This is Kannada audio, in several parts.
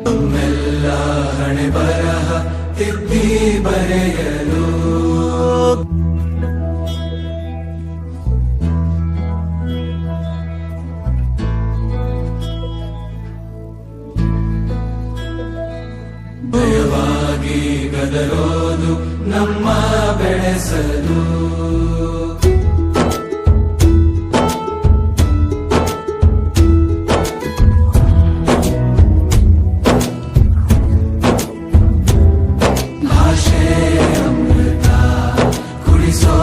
ನಮ್ಮೆಲ್ಲ ಹಣೆ ಬರಹ ತಿದ್ದಿ ಬರೆಯಲು ಭಯವಾಗಿ ಗದರೋದು ನಮ್ಮ ಬೆಳೆಸಲು ಭಾಷೆ ಅಮೃತ ಕುಡಿಸೋ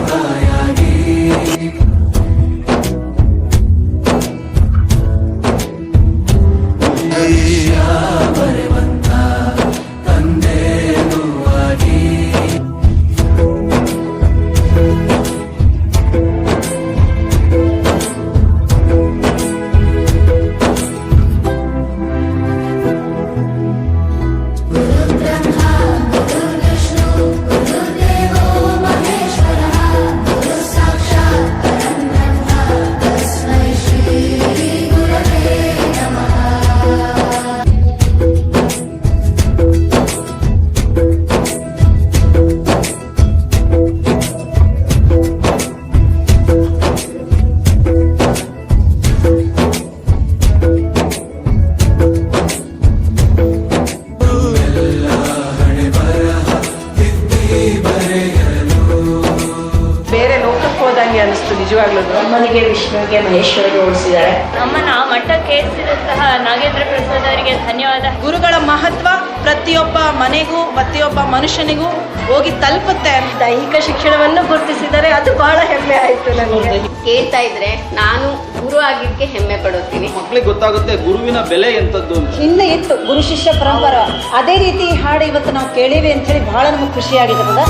ತಾಯಾಗಿ ಭವಿಷ್ಯ ಬರೆವಂತ ತಂದೆನೂ ಆಗಿ ಬೇರೆ ಲೋಕಕ್ಕೆ ಹೋದಂಗೆ ಅನಿಸ್ತು ನಿಜವಾಗ್ಲೂ. ಅಮ್ಮನಿಗೆ ವಿಷ್ಣುವಿಗೆ ಮಹೇಶ್ವರಿಗೆ ಓಡಿಸಿದ್ದಾರೆ. ಅಮ್ಮನ ಮಠಕ್ಕೆ ಏರಿಸಿದಂತಹ ನಾಗೇಂದ್ರ ಪ್ರಸಾದ್ ಅವರಿಗೆ ಧನ್ಯವಾದ. ಗುರುಗಳ ಮಹತ್ವ ಪ್ರತಿಯೊಬ್ಬ ಮನೆಗೂ ಪ್ರತಿಯೊಬ್ಬ ಮನುಷ್ಯನಿಗೂ ಹೋಗಿ ತಲುಪುತ್ತೆ. ದೈಹಿಕ ಶಿಕ್ಷಣವನ್ನು ಗುರುತಿಸಿದರೆ ಅದು ಬಹಳ ಹೆಮ್ಮೆ ಆಯ್ತು ನನಗೆ. ಕೇಳ್ತಾ ಇದ್ರೆ ನಾನು ಗುರು ಆಗಿದ್ದಕ್ಕೆ ಹೆಮ್ಮೆ ಪಡುತ್ತೀನಿ. ಮಕ್ಕಳಿಗೆ ಗೊತ್ತಾಗುತ್ತೆ ಗುರುವಿನ ಬೆಲೆ ಎಂತದ್ದು. ಹಿಂದೆ ಇತ್ತು ಗುರು ಶಿಷ್ಯ ಪರಂಪರೆ, ಅದೇ ರೀತಿ ಈ ಹಾಡು ಇವತ್ತು ನಾವು ಕೇಳಿವಿ ಅಂತ ಹೇಳಿ ಬಹಳ ನಮಗೆ ಖುಷಿಯಾಗಿದೆ.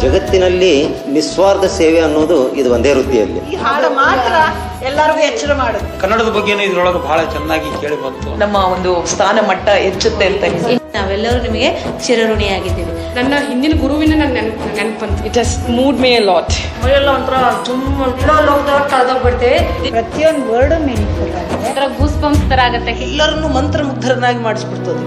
ಜಗತ್ತಿನಲ್ಲಿ ನಿಸ್ವಾರ್ಥ ಸೇವೆ ಅನ್ನೋದು ಇದು ಒಂದೇ ವೃತ್ತಿಯಲ್ಲಿ. ಈ ಹಾಡು ಮಾತ್ರ ಎಲ್ಲರಿಗೂ ಎಚ್ಚರ ಮಾಡುತ್ತೆ. ಕನ್ನಡದ ಬಗ್ಗೆನೂ ಇದ್ರೊಳಗೆ ಬಹಳ ಚೆನ್ನಾಗಿ ಕೇಳಿ ಬಂತು. ನಮ್ಮ ಒಂದು ಸ್ಥಾನ ಮಟ್ಟ ಹೆಚ್ಚುತ್ತೆ ಅಂತ ನಾವೆಲ್ಲರೂ ನಿಮಗೆ ಚಿರಋಣಿಯಾಗಿದ್ದೀವಿ. ನನ್ನ ಹಿಂದಿನ ಗುರುವಿನ ನನ್ನ ನೆನಪು ಬಂತು. It has mood May lot. ಮೈಯೆಲ್ಲ ಒಂಥರ ಕಳೆದೋಗ್ಬಿಡ್ತೇವೆ. ಪ್ರತಿಯೊಂದು ವರ್ಡ್ ಮೀನಿಂಗ್ಫುಲ್ ಆಗಿದೆ. ಗೂಸ್ ಬಂಪ್ಸ್ ತರ ಆಗತ್ತೆ. ಎಲ್ಲರನ್ನು ಮಂತ್ರಮುಗ್ಧರನ್ನಾಗಿ ಮಾಡಿಸ್ಬಿಡ್ತದೆ.